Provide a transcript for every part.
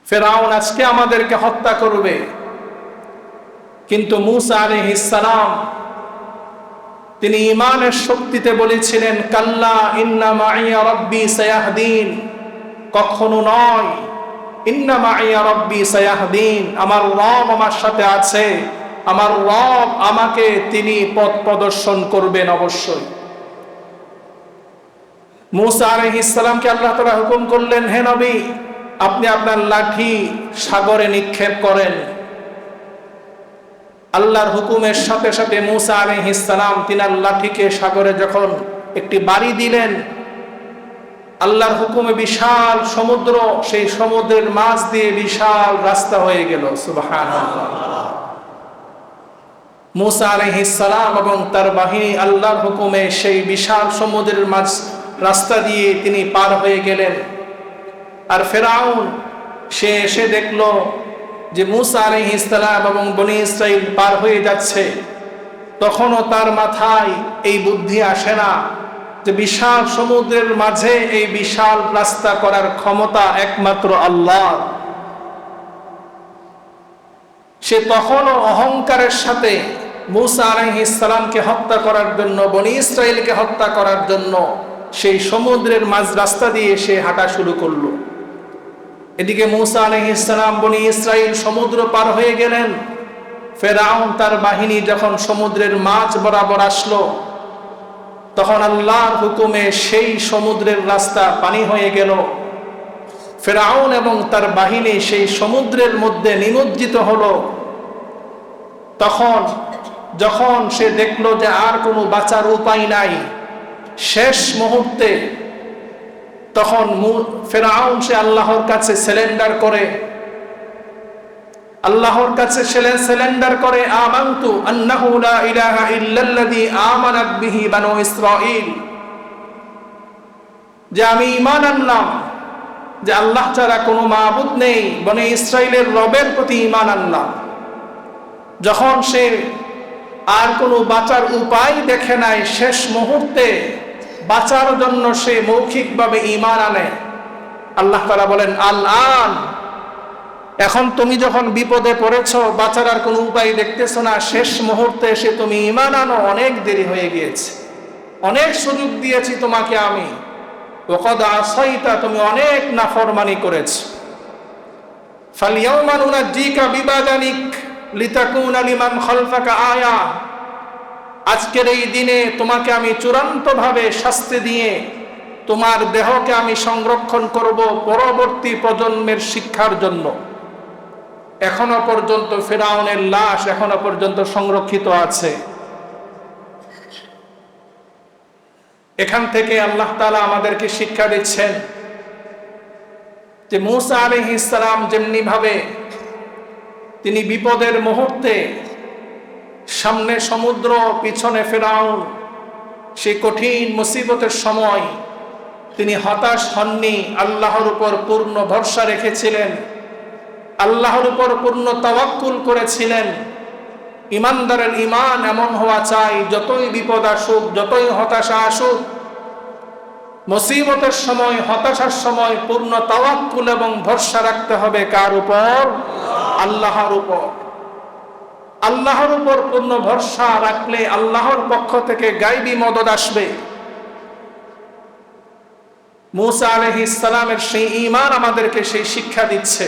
ফেরাউন আজকে আমাদেরকে হত্যা করবে। কিন্তু মূসা আলাইহিস সালাম তিনি ঈমানের শক্তিতে বলেছিলেন, কাল্লা ইন্না মাইয়া রাব্বি সায়াহদিন, কখনো নয়, ইন্না মাইয়া রাব্বি সায়াহদিন, আমার রব আমার সাথে আছে, আমার রব আমাকে তিনি পথ প্রদর্শন করবেন অবশ্যই। মূসা আলাইহিস সালামকে আল্লাহ তাআলা হুকুম করলেন, হে নবী, আপনি আপনার লাঠি সাগরে নিক্ষেপ করেন। আল্লাহর হুকুমের সাথে সাথে মূসা আলাইহিস সালাম তিনার লাঠিকে সাগরে যখন একটি বাড়ি দিলেন, আল্লাহর হুকুমে বিশাল সমুদ্র, সেই সমুদ্রের মাঝ দিয়ে বিশাল রাস্তা হয়ে গেল। সুবহানাল্লাহ। মূসা আলাইহিস সালাম এবং তার বাহিনী আল্লাহর হুকুমে সেই বিশাল সমুদ্রের মাঝ রাস্তা দিয়ে তিনি পার হয়ে গেলেন। আর ফেরাউন সে এসে দেখলো যে মূসা আলাইহিস সালাম এবং বনী ইসরাইল পার হয়ে যাচ্ছে। তখনও তার মাথায় এই বুদ্ধি আসে না যে বিশাল সমুদ্রের মাঝে এই বিশাল রাস্তা করার ক্ষমতা একমাত্র আল্লাহর। সে তখনও অহংকারের সাথে মূসা আলাইহিস সালামকে হত্যা করার জন্য, বনী ইসরাইলকে হত্যা করার জন্য সেই সমুদ্রের মাঝ রাস্তা দিয়ে সে হাঁটা শুরু করলো। এদিকে মূসা আলাইহিস সালাম বনী ইসরাইল সমুদ্র পার হয়ে গেলেন। ফেরাউন তার বাহিনী যখন সমুদ্রের মাঝ বরাবর আসলো, তখন আল্লাহর হুকুমে সেই সমুদ্রের রাস্তা পানি হয়ে গেল। ফেরাউন এবং তার বাহিনী সেই সমুদ্রের মধ্যে নিমজ্জিত হলো। তখন যখন সে দেখলো যে আর কোনো বাঁচার উপায় নাই, শেষ মুহূর্তে তখন ফেরাউন সে আল্লাহর কাছে সিলেন্ডার করে, আল্লাহর কাছে সিলেন্ডার করে, আমানতু আন্নাহু লা ইলাহা ইল্লাল্লাযী আমানাত বিহি বানু ইসরাঈল, যে আমি ঈমান আনলাম যে আল্লাহ ছাড়া কোনো মাবুদ নেই, বনী ইসরাইলের রবের প্রতি ঈমান আনলাম। যখন সে আর কোনো বাঁচার উপায় দেখে নাই, শেষ মুহূর্তে বাঁচার জন্য সে মৌখিকভাবে ঈমান আনে। আল্লাহ তাআলা বলেন, আল-আন, এখন তুমি যখন বিপদে পড়েছো, বাঁচার আর কোনো উপায় দেখতেছো না, শেষ মুহূর্তে এসে তুমি ঈমান আনো, অনেক দেরি হয়ে গিয়েছে, অনেক সুযোগ দিয়েছি তোমাকে আমি, ওয়াকাদ আসাইতা, তুমি অনেক নাফরমানি করেছো। ফালইয়াউমা নুনাজ্জিকা বিবাদানিক লিতাকুনা লিমান খালফাকা আয়া, আজকের এই দিনে তোমাকে আমি চূড়ান্তভাবে শাস্তি দিয়ে তোমার দেহকে আমি সংরক্ষণ করব পরবর্তী প্রজন্মের শিক্ষার জন্য। এখনো পর্যন্ত ফিরআউনের লাশ এখনো পর্যন্ত সংরক্ষিত আছে। এখান থেকে আল্লাহ তাআলা আমাদেরকে শিক্ষা দিচ্ছেন যে মূসা আলাইহিস সালাম যেমনি ভাবে তিনি বিপদের মুহূর্তে, সামনে সমুদ্র, পিছনে ফিরআউন, সেই কঠিন মুসিবতের সময় তিনি হতাশ হননি, আল্লাহর উপর পূর্ণ ভরসা রেখেছিলেন, আল্লাহর উপর পূর্ণ তাওয়াক্কুল করেছিলেন। ঈমানদারের ঈমান এমন হওয়া চাই, যতই বিপদ আসুক, যতই হতাশা আসুক, মুসিবতের সময়, হতাশার সময় পূর্ণ তাওয়াক্কুল এবং ভরসা রাখতে হবে কার উপর? আল্লাহর উপর। আল্লাহর উপর পূর্ণ ভরসা রাখলে আল্লাহর পক্ষ থেকে গায়বী মদদ আসবে। মূসা আলাইহিস সালামের সেই ঈমান আমাদেরকে সেই শিক্ষা দিচ্ছে।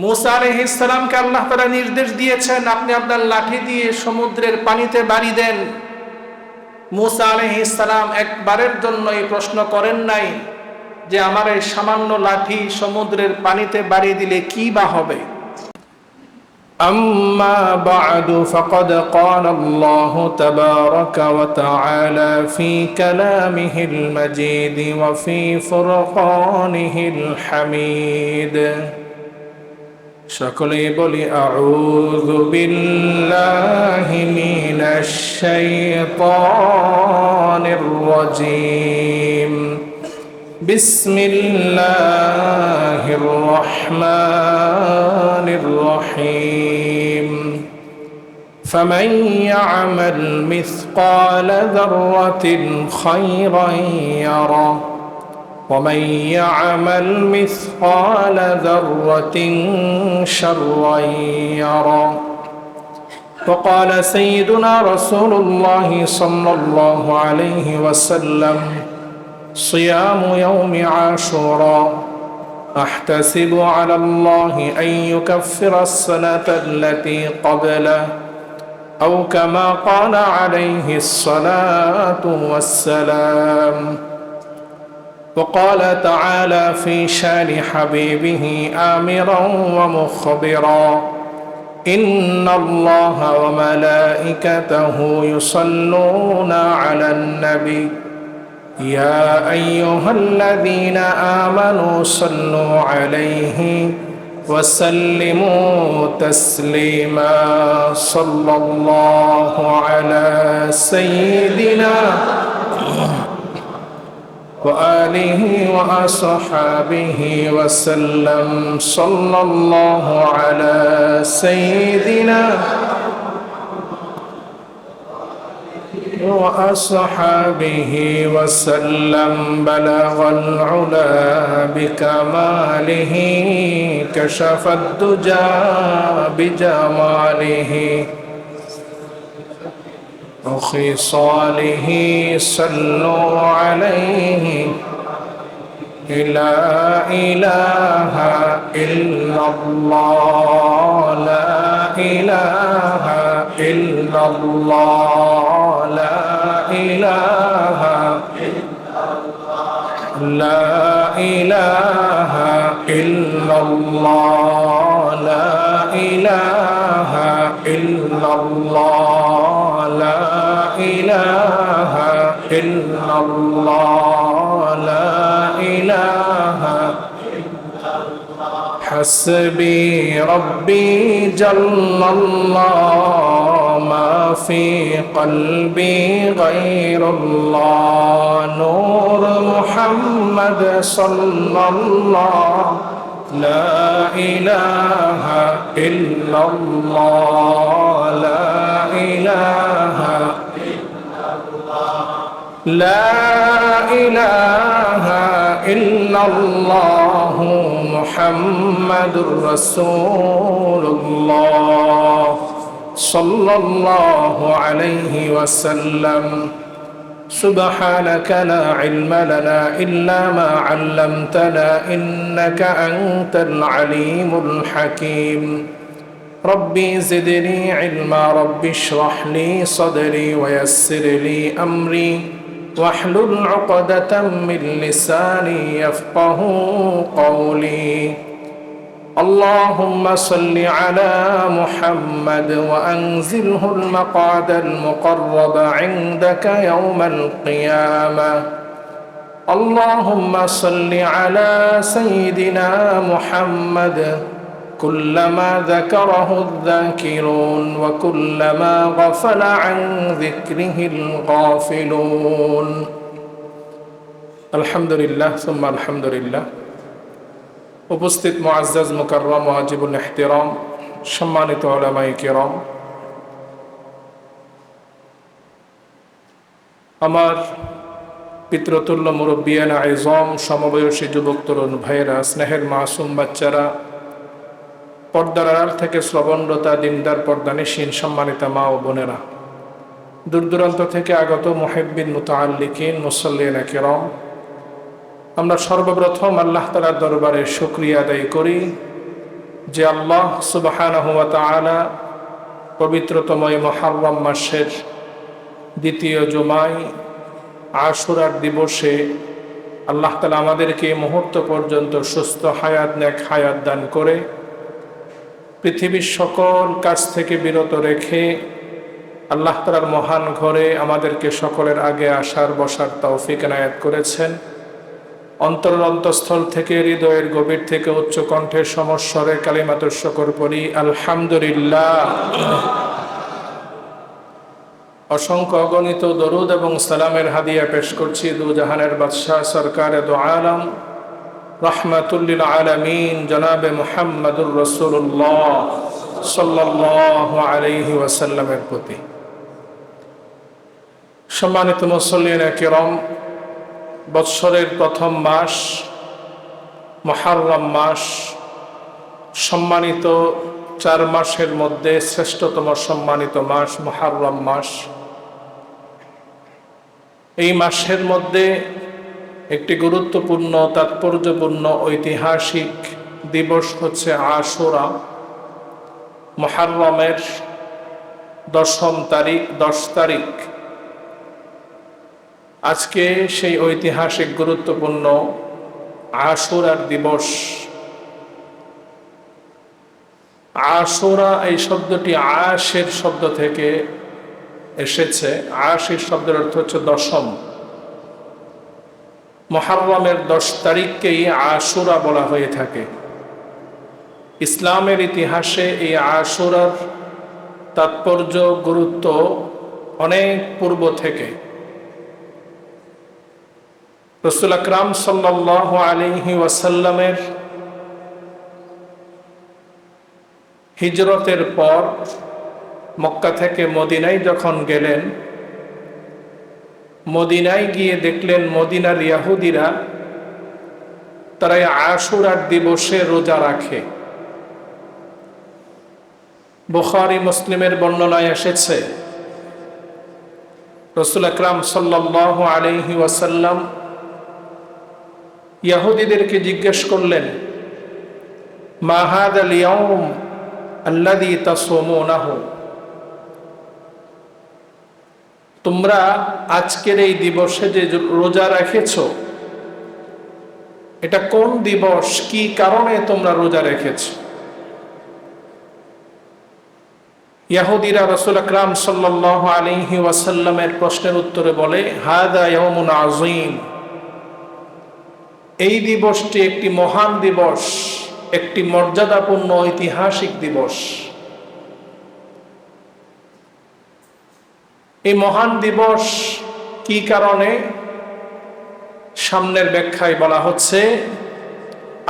মূসা আলাইহিস সালামকে আল্লাহ তাআলা নির্দেশ দিয়েছেন, আপনি আপনার লাঠি দিয়ে সমুদ্রের পানিতে বাড়ি দেন। মূসা আলাইহিস সালাম একবারের জন্য এই প্রশ্ন করেন নাই যে আমার এই সামান্য লাঠি সমুদ্রের পানিতে বাড়ি দিলে কি বা হবে। أما بعد فقد قال الله تبارك وتعالى في كلامه المجيد وفي فرقانه الحميد সকলেই বলি আউযু বিল্লাহি মিনাশ শাইতানির রাজীম বিসমিল্লাহির রহমানির রহিম ফামান ইয়া'মাল মিসকালা যাররাতিন খায়রান ইয়ারা ومن يعمل مثقال ذرة شرا يره. وقال سيدنا رسول الله صلى الله عليه وسلم: صيام يوم عاشوراء أحتسب على الله أن يكفر السنة التي قبله، أو كما قال عليه الصلاة والسلام. وقال تعالى في شان حبيبه آمرا ومخبرا: إن الله وملائكته يصلون على النبي يا أيها الذين آمنوا صلوا عليه وسلموا تسليما. صلى الله على سيدنا وآله وأصحابه وسلم. صلى الله على سيدنا وأصحابه وسلم. بلغ العلا بكماله كشف الدجى بجماله وخصاله صلوا عليه لا إله إلا الله لا إله إلا الله لا إله لا إله إلا الله لا إله إلا الله لا إله إلا الله لا إله. حسبي ربي جل الله ما في قلبي غير الله. نور محمد صلى الله لا إله إلا الله لا إله لا إله إلا الله محمد رسول الله صلى الله عليه وسلم. سبحانك لا علم لنا إلا ما علمتنا إنك أنت العليم الحكيم. ربي زدني علما ربي اشرح لي صدري ويسر لي أمري واحلل عقدة من لساني يفقه قولي. اللهم صل على محمد وأنزله المقعد المقرب عندك يوم القيامة. اللهم صل على سيدنا محمد كلما ذكره الذاكرون وكلما غفل عن ذكره الغافلون. الحمد لله ثم الحمد لله. উপস্থিত মুআজ্জাজ মুকাররম ওয়াজিবুল ইহতিরাম সম্মানিত উলামায়ে কিরাম, আমার পিতৃতুল্য মুরব্বিয়ানা ইজম, সমবয়সী যুবক তরুণ ভাইয়েরা, স্নেহের মাসুম বাচ্চারা, পর্দার আড়াল থেকে শ্রবণরতা দিনদার পর্দানিশীন সম্মানিত মা ও বোনেরা, দূর দূরান্ত থেকে আগত মুহিব্বিন মুতাআল্লিকিন মুসাল্লিনা কিরাম, আমরা সর্বপ্রথম আল্লাহ তাআলার দরবারে শুকরিয়া আদায় করি যে আল্লাহ সুবহানাহু ওয়া তাআলা পবিত্রতম মুহররম মাসের দ্বিতীয় জুমায় আশুরার দিবসে আল্লাহ তাআলা আমাদেরকে এই মুহূর্ত পর্যন্ত সুস্থ হায়াত, নেক হায়াত দান করে পৃথিবীর সকল কাজ থেকে বিরত রেখে আল্লাহ তাআলার মহান ঘরে আমাদেরকে সকলের আগে আসার বসার তৌফিক এনায়েত করেছেন। অন্তরের অন্তঃস্থল থেকে, হৃদয়ের গভীর থেকে উচ্চ কণ্ঠের সমস্বরে কালিমাতুশ শুকর পড়ি আলহামদুলিল্লাহ। অসংখ্য অগণিত দরুদ এবং সালামের হাদিয়া পেশ করছি দু জাহানের বাদশাহ সরকারে দু আলম রাহমাতুল্লিল আলামিন জনাবে মুহাম্মদুর রাসূলুল্লাহ সাল্লাল্লাহু আলাইহি ওয়াসাল্লামের প্রতি। সম্মানিত মুসল্লিনা কিরাম, বৎসরের প্রথম মাস মুহররম মাস, সম্মানিত 4 মাসের মধ্যে শ্রেষ্ঠতম সম্মানিত মাস মুহররম মাস। এই মাসের মধ্যে একটি গুরুত্বপূর্ণ, তাৎপর্যপূর্ণ, ঐতিহাসিক দিবস হচ্ছে আশুরা। মুহররমের 10 তারিখ আজকে সেই ঐতিহাসিক গুরুত্বপূর্ণ আশুরার দিবস। আশুরা এই শব্দটি আশের শব্দ থেকে এসেছে। আশের শব্দের অর্থ হচ্ছে 10। মুহররমের 10 তারিখকেই আশুরা বলা হয়ে থাকে। ইসলামের ইতিহাসে এই আশুরার তাৎপর্য, গুরুত্ব অনেক পূর্ব থেকে। রাসূল আকরাম সাল্লাল্লাহু আলাইহি ওয়াসাল্লামের হিজরতের পর মক্কা থেকে মদিনায় যখন গেলেন, মদিনায় গিয়ে দেখলেন মদিনার ইহুদিরা তারা আশুরার দিবসে রোজা রাখে। বুখারী মুসলিমের বর্ণনায় এসেছে, রাসূল আকরাম সাল্লাল্লাহু আলাইহি ওয়াসাল্লাম ইহুদিদেরকে জিজ্ঞেস করলেন, মা হাযাল ইয়াউম আল্লাযী তাসুমুনাহু, তোমরা আজকের এই দিবসে যে রোজা রেখেছো, এটা কোন দিবস, কি কারণে তোমরা রোজা রেখেছো? ইহুদিরা রাসূল আকরাম সাল্লাল্লাহু আলাইহি ওয়াসাল্লামের প্রশ্নের উত্তরে বলে, হাযা ইয়াউমুন আযীম, এই দিবসটি একটি মহান দিবস, একটি মর্যাদাপূর্ণ ঐতিহাসিক দিবস। এই মহান দিবস কি কারণে? সামনের ব্যাখ্যায় বলা হচ্ছে,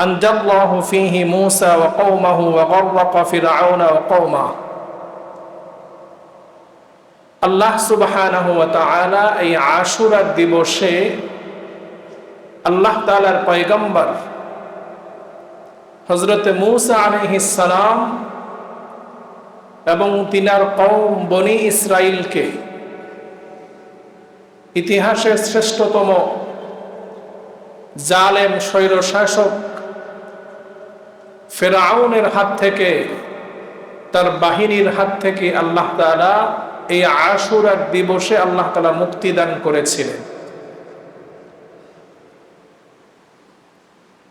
আনজাল্লাহু ফীহি মূসা ওয়া কওমাহু ওয়া গররাকা ফিরআউনা ওয়া কওমাহু। আল্লাহ সুবহানাহু ওয়া তাআলা এই আশুরার দিবসে আল্লাহ তাআলার পয়গম্বর হযরত মূসা আলাইহিস সালাম এবং তিনার কওম বনি ইসরাইলকে ইতিহাসের শ্রেষ্ঠতম জালেম স্বৈরশাসক ফিরআউনের হাত থেকে, তার বাহিনীর হাত থেকে আল্লাহ তাআলা এই আশুরার দিবসে আল্লাহ তাআলা মুক্তি দান করেছিলেন।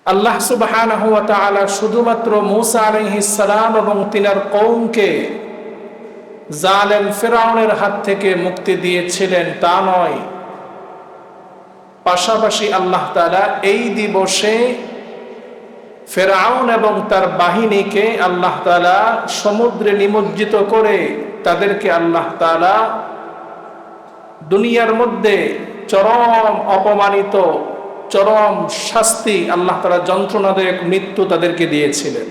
আল্লাহ সুবহানাহু ওয়া তাআলা শুধুমাত্র মূসা আলাইহিস সালাম এবং তিনার কওমকে জালেম ফিরআউনের হাত থেকে মুক্তি দিয়েছিলেন তা নয়, পাশাপাশি আল্লাহ তাআলা এই দিবসে ফিরআউন এবং তার বাহিনীকে আল্লাহ তাআলা সমুদ্রে নিমজ্জিত করে তাদেরকে আল্লাহ তাআলা দুনিয়ার মধ্যে চরম অপমানিত, চরম শাস্তি, আল্লাহ তাআলা যন্ত্রণাদায়ক মৃত্যু তাদেরকে দিয়েছিলেন।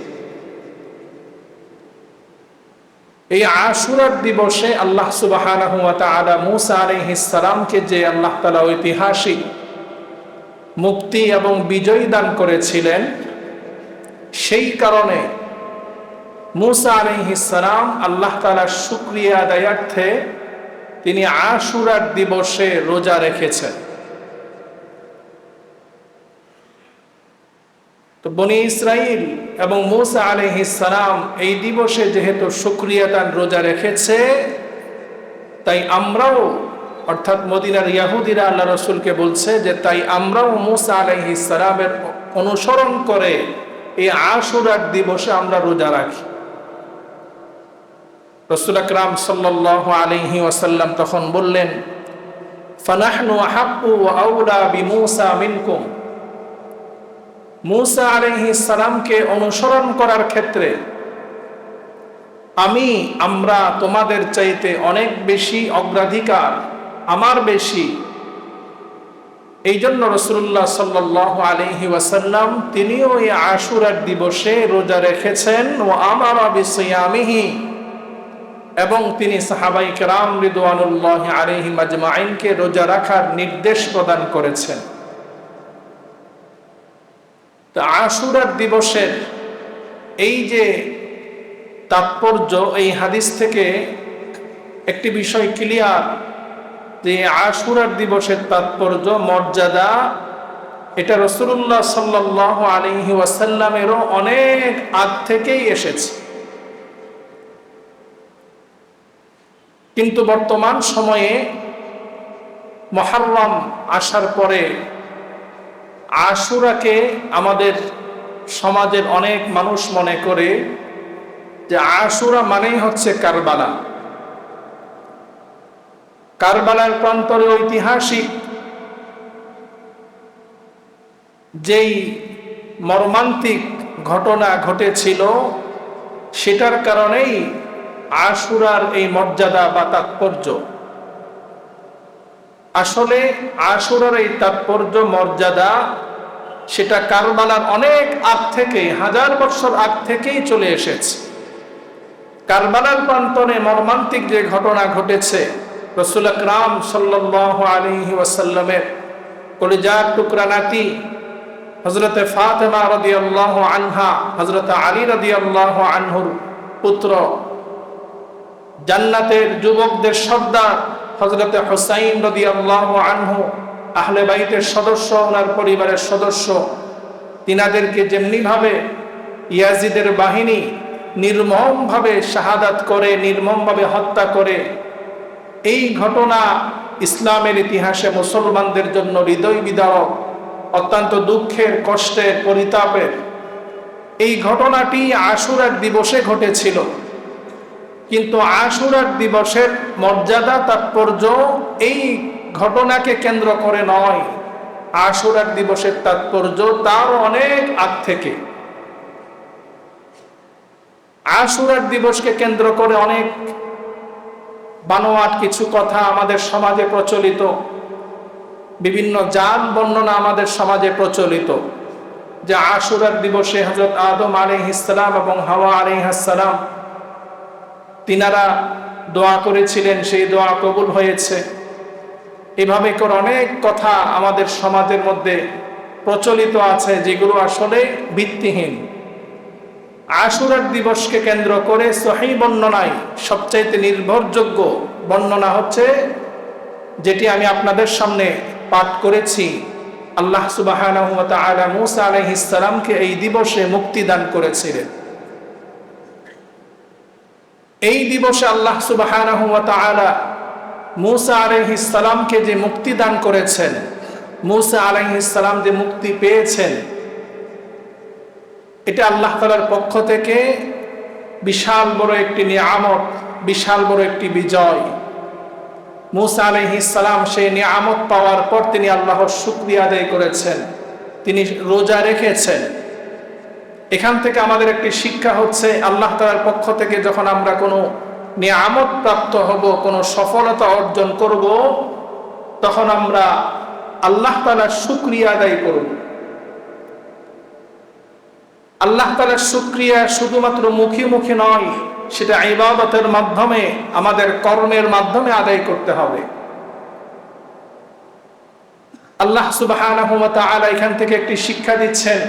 এই আশুরার দিবসে আল্লাহ সুবহানাহু ওয়া তাআলা মূসা আলাইহিস সালামকে যে আল্লাহ তাআলা ঐতিহাসিক মুক্তি এবং বিজয় দান করেছিলেন, সেই কারণে মূসা আলাইহিস সালাম আল্লাহ তাআলার শুকরিয়া আদায়ার্থে তিনি আশুরার দিবসে রোজা রেখেছেন। তো বনি ইসরাইল এবং মূসা আলাইহিস সালাম এই দিবসে যেহেতু শুকরিয়া দান রোজা রেখেছে, তাই আমরাও, অর্থাৎ মদিনার ইহুদিরা আল্লাহ রাসূলকে বলছে যে তাই আমরাও মূসা আলাইহিস সালামের অনুসরণ করে এই আশুরার দিবসে আমরা রোজা রাখি। রাসূল আকরাম সাল্লাল্লাহু আলাইহি ওয়াসাল্লাম তখন বললেন, ফানাহনু আহাক্কু ওয়া আওলা বিমূসা মিনকুম, মূসা আলাইহিস সালামকে অনুসরণ করার ক্ষেত্রে আমরা তোমাদের চাইতে অনেক বেশি অগ্রাধিকার, আমার বেশি। এই জন্য রাসূলুল্লাহ সাল্লাল্লাহু আলাইহি ওয়াসাল্লাম তিনিও এই আশুরার দিবসে রোজা রেখেছেন, ও আমারা বিসিয়ামিহি, এবং তিনি সাহাবায়ে কেরাম রিদওয়ানুল্লাহি আলাইহিম আজমাইনকে রোজা রাখার নির্দেশ প্রদান করেছেন। তো আশুরার দিবসের এই যে তাৎপর্য, এই হাদিস থেকে একটি বিষয় ক্লিয়ার যে আশুরার দিবসের তাৎপর্য, মর্যাদা, এটা রাসূলুল্লাহ সাল্লাল্লাহু আলাইহি ওয়াসাল্লামেরও অনেক আগ থেকেই এসেছে। কিন্তু বর্তমান সময়ে মুহররম আসার পরে আশুরাকে আমাদের সমাজের অনেক মানুষ মনে করে যে আশুরা মানেই হচ্ছে কারবালা। কারবালার প্রান্তরে ঐতিহাসিক যেই মর্মান্তিক ঘটনা ঘটেছিল, সেটার কারণেই আশুরার এই মর্যাদা বা তাৎপর্য। আসলে আশুরার এই তাৎপর্য, মর্যাদা, সেটা কারবালার অনেক আগ থেকে, 1000 বছর আগ থেকেই চলে এসেছে। কারবালার প্রান্তরে মর্মান্তিক যে ঘটনা ঘটেছে, রাসূল আকরাম সাল্লাল্লাহু আলাইহি ওয়াসাল্লামের কলিজার টুকরা নাতি হযরত ফাতেমা রাদিয়াল্লাহু আনহা, হযরত আলী রাদিয়াল্লাহু আনহুর পুত্র, জান্নাতের যুবকদের সর্দার হযরত হুসাইন রাদিয়াল্লাহু আনহু, আহলে বাইতের সদস্য, ওনার পরিবারের সদস্য, তিনাদেরকে যেমনি ভাবে ইয়াজিদের বাহিনী নির্মমভাবে শাহাদাত করে, নির্মমভাবে হত্যা করে, এই ঘটনা ইসলামের ইতিহাসে মুসলমানদের জন্য হৃদয় বিদারক, অত্যন্ত দুঃখের, কষ্টের, পরিতাপের। এই ঘটনাটি আশুরার দিবসে ঘটেছিল। কিন্তু আশুরার দিবসের মর্যাদা, তাৎপর্য এই ঘটনাকে কেন্দ্র করে নয়। আশুরার দিবসের তাৎপর্য তার অনেক আগ থেকে। আশুরার দিবসকে কেন্দ্র করে অনেক বানোয়াট কিছু কথা আমাদের সমাজে প্রচলিত, বিভিন্ন জাল বর্ণনা আমাদের সমাজে প্রচলিত, যে আশুরার দিবসে হযরত আদম আলাইহিস সালাম এবং হাওয়া আলাইহিস সালাম তিনারা দোয়া করেছিলেন, সেই দোয়া কবুল হয়েছে। এভাবে করে অনেক কথা আমাদের সমাজের মধ্যে প্রচলিত আছে, যেগুলো আসলে ভিত্তিহীন। আশুরার দিবসকে কেন্দ্র করে সহিহ বর্ণনায় সবচাইতে নির্ভরযোগ্য বর্ণনা হচ্ছে যেটি আমি আপনাদের সামনে পাঠ করেছি। আল্লাহ সুবহানাহু ওয়া তাআলা মূসা আলাইহিস সালামকে এই দিবসে মুক্তি দান করেছিলেন। এই দিবসে আল্লাহ সুবহানাহু ওয়া তাআলা মূসা আলাইহিস সালামকে যে মুক্তি দান করেছেন, মূসা আলাইহিস সালাম যে মুক্তি পেয়েছেন, এটা আল্লাহ তাআলার পক্ষ থেকে বিশাল বড় একটি নিয়ামত, বিশাল বড় একটি বিজয়। মূসা আলাইহিস সালাম সেই নিয়ামত পাওয়ার পর তিনি আল্লাহর শুকরিয়া আদায় করেছেন, তিনি রোজা রেখেছেন। এখান থেকে আমাদের একটি শিক্ষা হচ্ছে, আল্লাহ তাআলার পক্ষ থেকে যখন আমরা কোনো নিয়ামত প্রাপ্ত হব, কোনো সফলতা অর্জন করব, তখন আমরা আল্লাহ তাআলার শুকরিয়া আদায় করব। আল্লাহ তাআলার শুকরিয়া শুধুমাত্র মুখে মুখে নয়, সেটা ইবাদতের মাধ্যমে, আমাদের কর্মের মাধ্যমে আদায় করতে হবে। আল্লাহ সুবহানাহু ওয়া তাআলা এখান থেকে একটি শিক্ষা দিচ্ছেন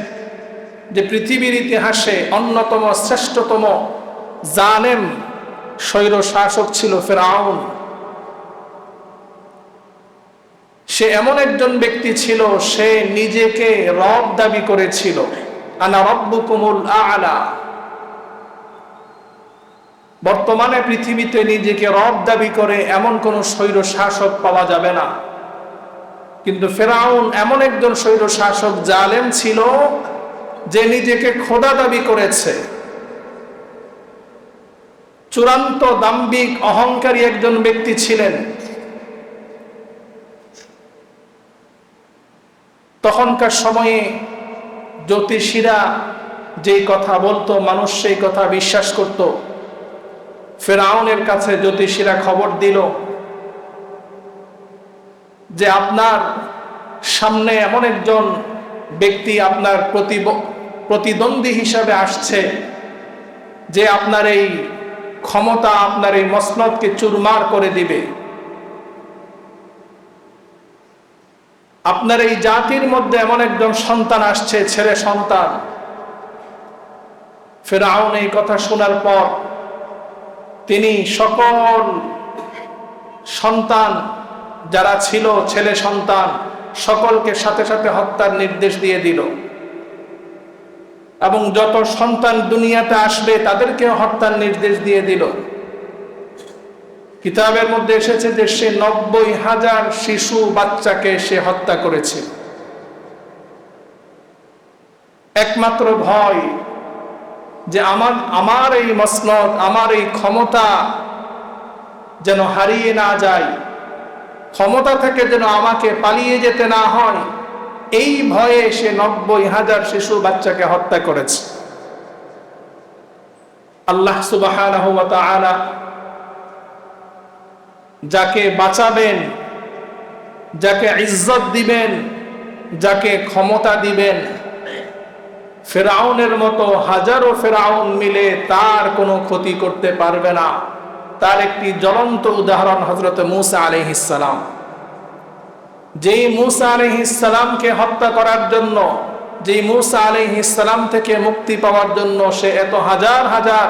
যে পৃথিবীর ইতিহাসে অন্যতম শ্রেষ্ঠতম জালেম স্বৈর শাসক ছিল ফিরআউন। সে এমন একজন ব্যক্তি ছিল, সে নিজেকে রব দাবি করেছিল, আনা রাব্বুকুমুল আ'লা। বর্তমানে পৃথিবীতে নিজেকে রব দাবি করে এমন কোন স্বৈর শাসক পাওয়া যাবে না। কিন্তু ফিরআউন এমন একজন স্বৈর শাসক, জালেম ছিল, যে নিজেকে খোদা দাবি করেছে। চূড়ান্ত দাম্ভিক, অহংকারী একজন ব্যক্তি ছিলেন। তখনকার সময়ে জ্যোতিষীরা যেই কথা বলতো, মানুষ সেই কথা বিশ্বাস করত। ফিরআউনের কাছে জ্যোতিষীরা খবর দিল যে আপনার সামনে এমন একজন ব্যক্তি আপনার প্রতিদ্বন্দ্বী হিসাবে আসছে, যে আপনার এই ক্ষমতা, আপনার এই মসনদকে চুরমার করে দিবে। আপনার এই জাতির মধ্যে এমন একজন সন্তান আসছে, ছেলে সন্তান। ফিরআউন এই কথা শোনার পর তিনি সকল সন্তান যারা ছিল, ছেলে সন্তান সকলকে সাথে সাথে হত্যার নির্দেশ দিয়ে দিল, এবং যত সন্তান দুনিয়াতে আসবে তাদেরকে হত্যার নির্দেশ দিয়ে দিল। কিতাবের মধ্যে এসেছে যে সে 90,000 শিশু বাচ্চাকে সে হত্যা করেছে। একমাত্র ভয় যে আমার এই মসনদ, আমার এই ক্ষমতা যেন হারিয়ে না যায়, ক্ষমতা থেকে যেন আমাকে পালিয়ে যেতে না হয়, এই ভয়ে সে 90,000 শিশু বাচ্চাকে হত্যা করেছে। আল্লাহ সুবহানাহু ওয়া তাআলা যাকে বাঁচাবেন, যাকে ইজ্জত দিবেন, যাকে ক্ষমতা দিবেন, ফিরআউনের মতো হাজারো ফিরআউন মিলে তার কোনো ক্ষতি করতে পারবে না। তার একটি জ্বলন্ত উদাহরণ হযরত মূসা আলাইহিস সালাম। যেই মূসা আলাইহিস সালামকে হত্যা করার জন্য, যেই মূসা আলাইহিস সালাম থেকে মুক্তি পাওয়ার জন্য সে এত হাজার হাজার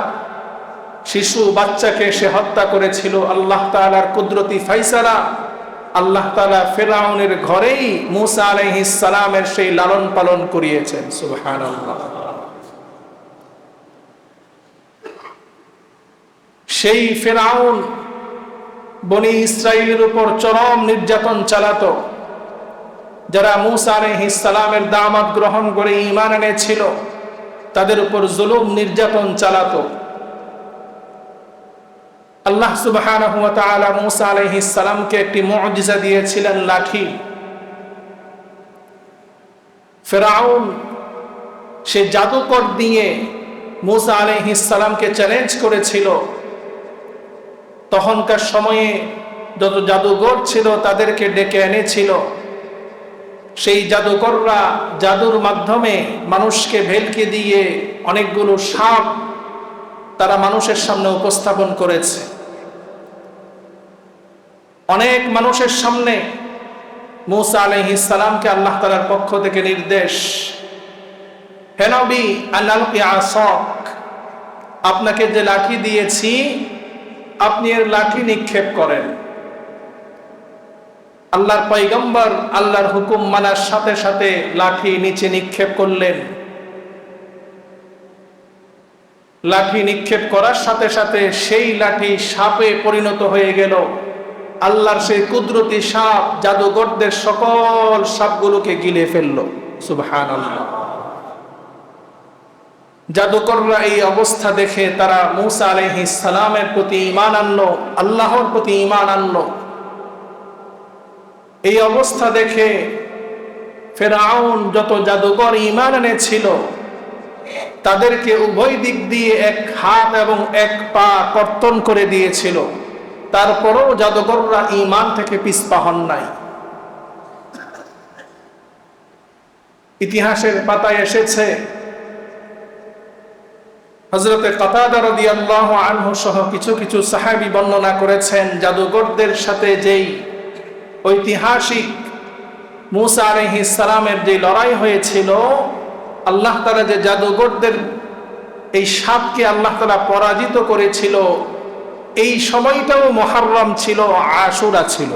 শিশু বাচ্চাকে সে হত্যা করেছিল, আল্লাহ তাআলার কুদরতি ফায়সালা, আল্লাহ তাআলা ফিরআউনের ঘরেই মূসা আলাইহিস সালামের সেই লালন পালন করিয়েছেন। সুবহানাল্লাহ। সেই ফিরআউন বনি ইসরাইলের উপর চরম নির্যাতন চালাতো। যারা মূসা আলাইহিস সালামের দাওয়াত গ্রহণ করে ঈমান এনেছিল তাদের উপর জুলুম নির্যাতন চালাতো। আল্লাহ সুবহানাহু ওয়া তাআলা মূসা আলাইহিস সালামকে একটি মুজিজা দিয়েছিলেন, লাঠি। ফিরআউন সে জাদুকর দিয়ে মূসা আলাইহিস সালামকে চ্যালেঞ্জ করেছিল। তখনকার সময়ে যত জাদুঘর ছিল তাদেরকে ডেকে এনেছিল। সেই জাদুকররা জাদুর মাধ্যমে মানুষকে ভেলকি দিয়ে অনেকগুলো সাপ তারা মানুষের সামনে উপস্থাপন করেছে। অনেক মানুষের সামনে মূসা আলাইহিস সালামকে আল্লাহ তাআলার পক্ষ থেকে নির্দেশ, হে নবী, আনালকি আসাক, আপনাকে যে লাঠি দিয়েছি আপনি এর লাঠি নিক্ষেপ করেন। আল্লাহর পয়গম্বর আল্লাহর হুকুম মানার সাথে সাথে লাঠি নিচে নিক্ষেপ করলেন। লাঠি নিক্ষেপ করার সাথে সাথে সেই লাঠি সাপে পরিণত হয়ে গেল। আল্লাহর সেই কুদরতি সাপ জাদুকরদের সকল সাপগুলোকে গিলে ফেলল। সুবহানাল্লাহ। জাদুকররা এই অবস্থা দেখে তারা মূসা আলাইহিস সালামের প্রতি ঈমান আনলো, আল্লাহর প্রতি ঈমান আনলো। এই অবস্থা দেখে ফিরআউন যত জাদুকর ঈমান এনেছিল তাদেরকে উভয় দিক দিয়ে এক হাত এবং এক পা কর্তন করে দিয়েছিল। তারপরও জাদুকররা ঈমান থেকে পিছপা হন নাই। ইতিহাসের পাতায় এসেছে, হযরতে কাতাদা রাদিয়াল্লাহু আনহু সহ কিছু কিছু সাহাবী বর্ণনা করেছেন, জাদুকরদের সাথে যেই ঐতিহাসিক মূসা আলাইহিস সালামের যে লড়াই হয়েছিল, আল্লাহ তাআলা যে জাদুকরদের এই সাপকে আল্লাহ তাআলা পরাজিত করেছিল, এই সময়টাও মুহররম ছিল, আশুরা ছিল।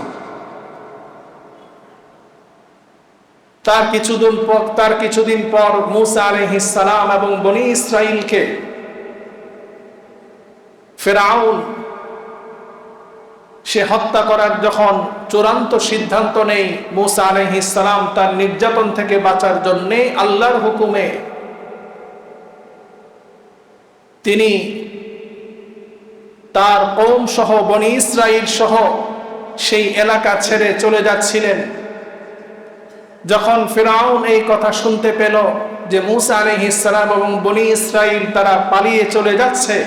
তার কিছুদিন পর মূসা আলাইহিস সালাম এবং বনি ইসরাইলকে ফিরআউন সে হত্যা করার যখন চূড়ান্ত সিদ্ধান্ত নেই, মূসা আলাইহিস সালাম তার নির্যাতন থেকে বাঁচার জন্য আল্লাহর হুকুমে তিনি তার কওম সহ বনি ইসরাইল সহ সেই এলাকা ছেড়ে চলে যাচ্ছিলেন। যখন ফিরআউন এই কথা শুনতে পেল যে মূসা আলাইহিস সালাম এবং বনি ইসরাইল তারা পালিয়ে চলে যাচ্ছে,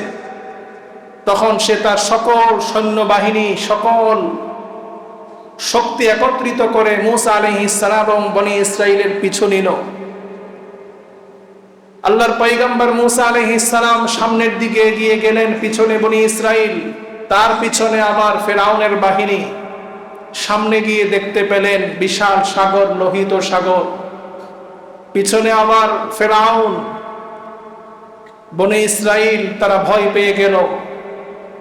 তখন সে তার সকল সৈন্যবাহিনী, সকল শক্তি একত্রিত করে মূসা আলাইহিস সালাম এবং বনি ইসরাইলের পিছু নিল। আল্লাহর পয়গম্বর মূসা আলাইহিস সালাম সামনের দিকে এগিয়ে গেলেন, পিছনে বনি ইসরাইল, তার পিছনে আবার ফিরআউনের বাহিনী। সামনে গিয়ে দেখতে পেলেন বিশাল সাগর, লোহিত সাগর। পিছনে আবার ফেরাউন, বনে ইসরাইল তারা ভয় পেয়ে গেল,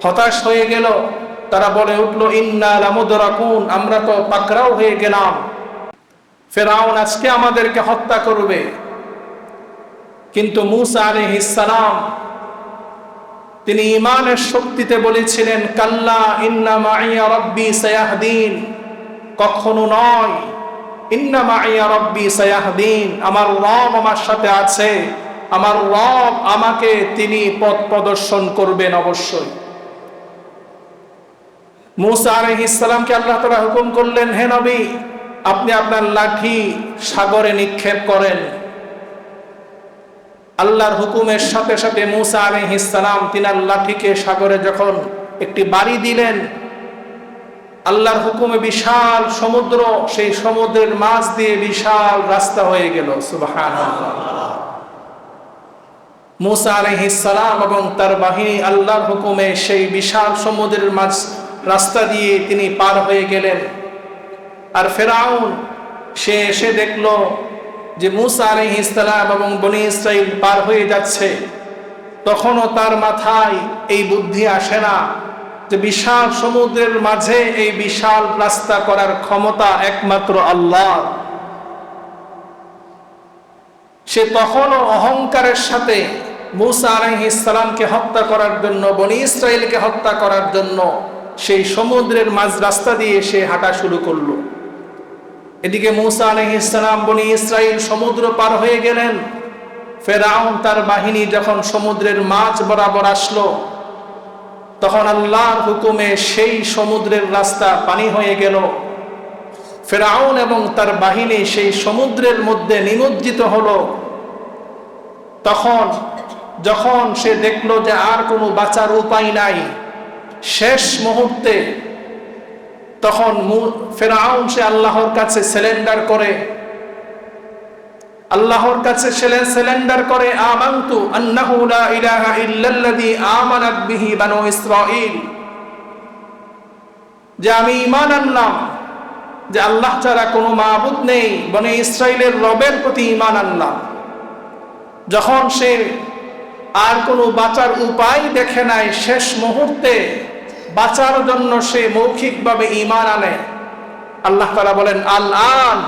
হতাশ হয়ে গেল। তারা বলে উঠল, ইন্না লামুদরাকুন, আমরা তো পাকড়াও হয়ে গেলাম, ফেরাউন আজকে আমাদেরকে হত্যা করবে। কিন্তু মূসা আলাইহিস সালাম তিনি ঈমানের শক্তিতে বলেছিলেন, কাল্লা ইন্না মাইয়া রাব্বি সায়াহদিন, কখনো নয়, ইন্না মাইয়া রাব্বি সায়াহদিন, আমার রব আমার সাথে আছে, আমার রব আমাকে তিনি পথ প্রদর্শন করবেন অবশ্যই। মূসা আলাইহিস সালামকে আল্লাহ তাআলা হুকুম করলেন, হে নবী, আপনি আপনার লাঠি সাগরে নিক্ষেপ করেন। আল্লাহর হুকুমের সাথে সাথে মূসা আলাইহিস সালাম তিনার লাঠিকে সাগরে যখন একটি বাড়ি দিলেন, আল্লাহর হুকুমে বিশাল সমুদ্র, সেই সমুদ্রের মাঝ দিয়ে বিশাল রাস্তা হয়ে গেল। সুবহানাল্লাহ। মূসা আলাইহিস সালাম এবং তার বাহিনী আল্লাহর হুকুমে সেই বিশাল সমুদ্রের মাঝ রাস্তা দিয়ে তিনি পার হয়ে গেলেন। আর ফেরাউন সে এসে দেখলো যে মূসা আলাইহিস সালাম এবং বনী ইসরাইল পার হয়ে যাচ্ছে। তখনও তার মাথায় এই বুদ্ধি আসে না যে বিশাল সমুদ্রের মাঝে এই বিশাল রাস্তা করার ক্ষমতা একমাত্র আল্লাহ। সে তখনও অহংকারের সাথে মূসা আলাইহিস সালামকে হত্যা করার জন্য, বনী ইসরাইলকে হত্যা করার জন্য সেই সমুদ্রের মাঝ রাস্তা দিয়ে সে হাঁটা শুরু করলো। এদিকে মূসা আলাইহিস সালাম বনী ইসরাইল সমুদ্র পার হয়ে গেলেন। ফেরাউন তার বাহিনী যখন সমুদ্রের মাঝ বরাবর আসলো, তখন আল্লাহর হুকুমে সেই সমুদ্রের রাস্তা পানি হয়ে গেল। ফেরাউন এবং তার বাহিনী সেই সমুদ্রের মধ্যে নিমজ্জিত হলো। তখন যখন সে দেখলো যে আর কোনো বাঁচার উপায় নাই, শেষ মুহূর্তে তখন ফেরাউন সে আল্লাহর কাছে সিলেন্ডার করে, আমানতু আন্নাহু লা ইলাহা ইল্লাল্লাযী আমানাত বিহি বানু ইসরাঈল, যে আমি ঈমান আনলাম যে আল্লাহ ছাড়া কোনো মাবুদ নেই, বনী ইসরাইলের রবের প্রতি ঈমান আনলাম। যখন সে আর কোনো বাঁচার উপায় দেখে নাই, শেষ মুহূর্তে বাঁচার জন্য সে মৌখিকভাবে ঈমান আনে। আল্লাহ তাআলা বলেন, আল-আন,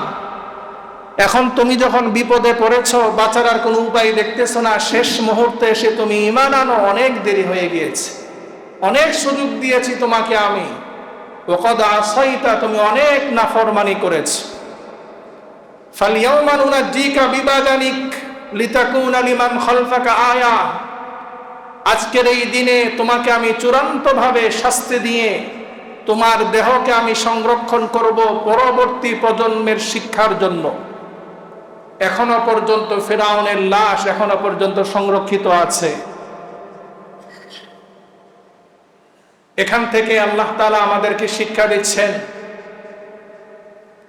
এখন তুমি যখন বিপদে পড়েছো, বাঁচার আর কোনো উপায় দেখতেছো না, শেষ মুহূর্তে এসে তুমি ঈমান আনো, অনেক দেরি হয়ে গিয়েছে, অনেক সুযোগ দিয়েছি তোমাকে আমি। ওয়াকাদ আসাইতা, তুমি অনেক নাফরমানি করেছো। ফালইয়াউমা নুনাজ্জিকা বিবাদানিক লিতাকুনা লিমান খালফাকা আয়া, আজকের এই দিনে তোমাকে আমি চূড়ান্তভাবে শাস্তি দিয়ে তোমার দেহকে আমি সংরক্ষণ করব পরবর্তী প্রজন্মের শিক্ষার জন্য। এখনো পর্যন্ত ফিরআউনের লাশ এখনো পর্যন্ত সংরক্ষিত আছে। এখান থেকে আল্লাহ তাআলা আমাদেরকে শিক্ষা দিচ্ছেন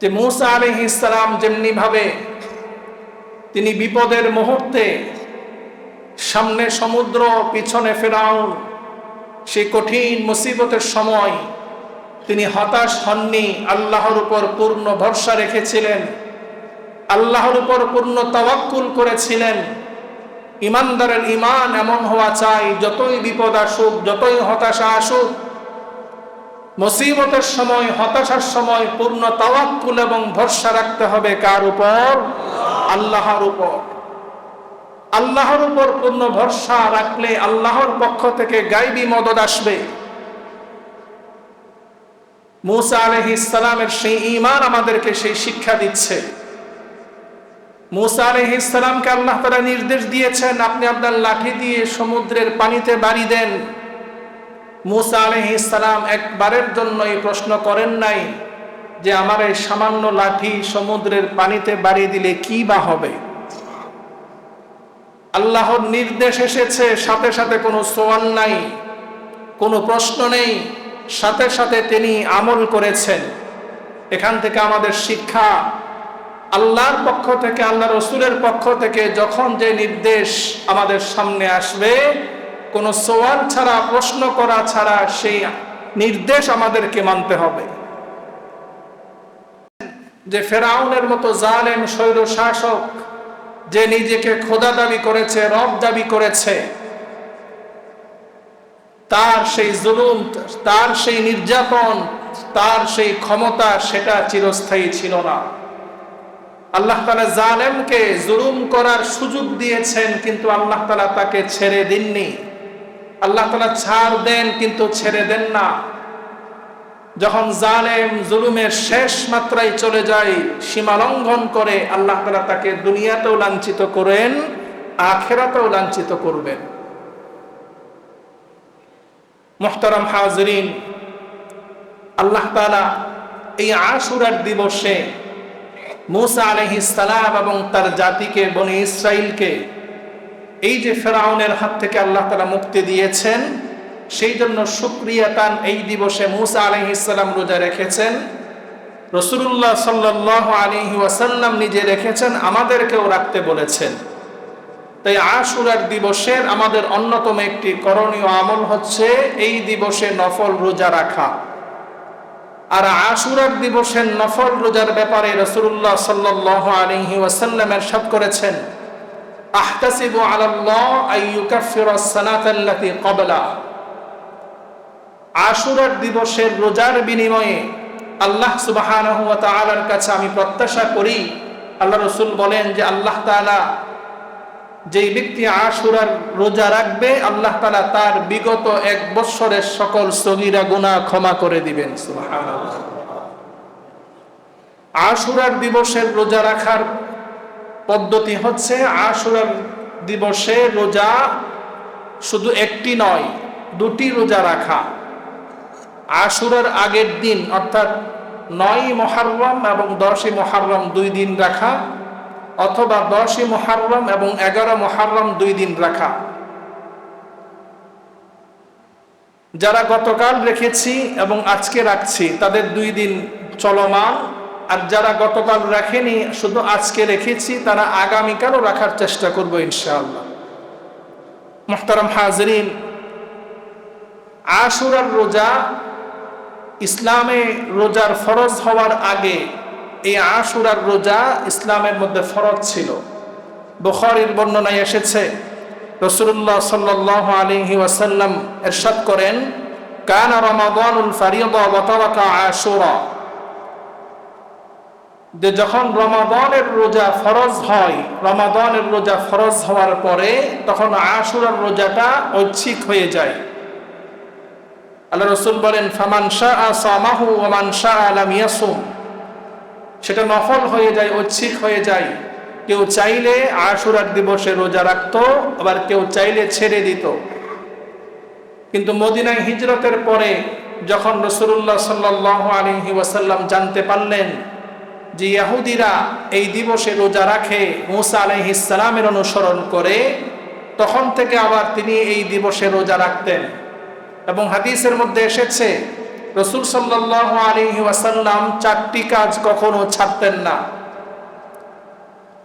যে মূসা আলাইহিস সালাম যেমনি ভাবে তিনি বিপদের মুহূর্তে, সামনে সমুদ্র, পিছনে ফিরআউন, সেই কঠিন মুসিবতের সময় তিনি হতাশ হননি, আল্লাহর উপর পূর্ণ ভরসা রেখেছিলেন, আল্লাহর উপর পূর্ণ তাওয়াক্কুল করেছিলেন। ঈমানদারের ঈমান এমন হওয়া চাই, যতই বিপদ আসুক, যতই হতাশা আসুক, মুসিবতের সময়, হতাশার সময় পূর্ণ তাওয়াক্কুল এবং ভরসা রাখতে হবে কার উপর? আল্লাহর উপর। আল্লাহর উপর পূর্ণ ভরসা রাখলে আল্লাহর পক্ষ থেকে গায়বী মদদ আসবে। মূসা আলাইহিস সালামের সেই ঈমান আমাদেরকে সেই শিক্ষা দিচ্ছে। মূসা আলাইহিস সালামকে আল্লাহ তাআলা নির্দেশ দিয়েছেন, আপনি আপনার লাঠি দিয়ে সমুদ্রের পানিতে বাড়ি দেন। মূসা আলাইহিস সালাম একবারের জন্য এই প্রশ্ন করেন নাই যে আমার এই সামান্য লাঠি সমুদ্রের পানিতে বাড়ি দিলে কি বা হবে। আল্লাহর নির্দেশ এসেছে, সাথে সাথে কোনো সওয়াল নাই, কোনো প্রশ্ন নেই, সাথে সাথে তিনি আমল করেছেন। এখান থেকে আমাদের শিক্ষা, আল্লাহর পক্ষ থেকে, আল্লাহ রসুলের পক্ষ থেকে যখন যে নির্দেশ আমাদের সামনে আসবে, কোনো সওয়াল ছাড়া, প্রশ্ন করা ছাড়া সেই নির্দেশ আমাদেরকে মানতে হবে। যে ফেরাউনের মতো জালেম স্বৈর শাসক, যে নিজেকে খোদা দাবি করেছে, রব দাবি করেছে, তার সেই জুলুম, তার সেই নির্যাতন, তার সেই ক্ষমতা, সেটা চিরস্থায়ী ছিল না। আল্লাহ তাআলা জালেমকে জুলুম করার সুযোগ দিয়েছেন, কিন্তু আল্লাহ তাআলা তাকে ছেড়ে দেননি। আল্লাহ তাআলা ছাড় দেন, কিন্তু ছেড়ে দেন না। যখন জালেম জুলুমের শেষ মাত্রায় চলে যায়, সীমা লঙ্ঘন করে, আল্লাহ তাআলা তাকে দুনিয়াতেও লাঞ্ছিত করেন, আখিরাতেও লাঞ্ছিত করবেন। মুহতারাম হাজিরিন, আল্লাহ তাআলা এই আশুরার দিবসে মূসা আলাইহিস সালাম এবং তার জাতিকে, বনি ইসরাইলকে, এই যে ফেরাউনের হাত থেকে আল্লাহ তাআলা মুক্তি দিয়েছেন, সেই জন্য শুকরিয়াতান এই দিবসে মূসা আলাইহিস সালাম রোজা রেখেছেন, রাসূলুল্লাহ সাল্লাল্লাহু আলাইহি ওয়াসাল্লাম নিজে রেখেছেন, আমাদেরকেও রাখতে বলেছেন। তাই আশুরার দিবসের আমাদের অন্যতম একটি করণীয় আমল হচ্ছে এই দিবসে নফল রোজা রাখা। আর আশুরার দিবসের নফল রোজার ব্যাপারে রাসূলুল্লাহ সাল্লাল্লাহু আলাইহি ওয়াসাল্লাম ইরশাদ করেছেন, আহতাসিবু আলাল্লাহ আইয়ুকাফিরাস সানাতাল্লাতী ক্বাবলা। আশুরার দিবসের রোজার বিনিময়ে আল্লাহ সুবহানাহু ওয়া তাআলার কাছে আমি প্রত্যাশা করি, আল্লাহ রাসূল বলেন যে আল্লাহ তাআলা, যেই ব্যক্তি আশুরার রোজা রাখবে, আল্লাহ তাআলা তার বিগত 1 বৎসরের সকল সগীরা গুনাহ ক্ষমা করে দিবেন। সুবহানাল্লাহ। আশুরার দিবসের রোজা রাখার পদ্ধতি হচ্ছে, আশুরার দিবসে রোজা শুধু একটি নয়, 2টি রোজা রাখা। আশুরার আগের দিন অর্থাৎ 9ই মুহররম এবং 10ই মুহররম 2 দিন রাখা, অথবা 10ই মুহররম এবং 11 মুহররম 2 দিন রাখা। যারা গতকাল রেখেছি এবং আজকে রাখছি, তাদের 2 দিন চলমান। আর যারা গতকাল রাখেনি, শুধু আজকে রেখেছি, তারা আগামীকালও রাখার চেষ্টা করব ইনশাআল্লাহ। মুহতারাম হাজিরিন, আশুরার রোজা ইসলামে রোজার ফরজ হওয়ার আগে এই আশুরার রোজা ইসলামের মধ্যে ফরজ ছিল। বুখারীর বর্ণনায় এসেছে, রাসূলুল্লাহ সাল্লাল্লাহু আলাইহি ওয়াসাল্লাম ইরশাদ করেন, কানা রমাদানুল ফারিদা ওয়া তারাকা আশুরা। যে যখন রমাদানের রোজা ফরজ হয়, রমাদানের রোজা ফরজ হওয়ার পরে তখন আশুরার রোজাটা ঐচ্ছিক হয়ে যায়। আল্লাহ রাসূল বলেন, ফামান শাআ সামাহু ওয়া মান শাআ লাম ইয়াসুম। সেটা নফল হয়ে যায়, ঐচ্ছিক হয়ে যায়। কেউ চাইলে আশুরার দিবসে রোজা রাখতো, আবার কেউ চাইলে ছেড়ে দিত। কিন্তু মদিনায় হিজরতের পরে যখন রাসূলুল্লাহ সাল্লাল্লাহু আলাইহি ওয়াসাল্লাম জানতে পারলেন যে ইহুদিরা এই দিবসে রোজা রাখে, মূসা আলাইহিস সালামের অনুসরণ করে, তখন থেকে আবার তিনি এই দিবসে রোজা রাখতেন। এবং হাদিসের মধ্যে এসেছে, রাসূল সাল্লাল্লাহু আলাইহি ওয়াসাল্লাম 4টি কাজ কখনো ছাড়তেন না।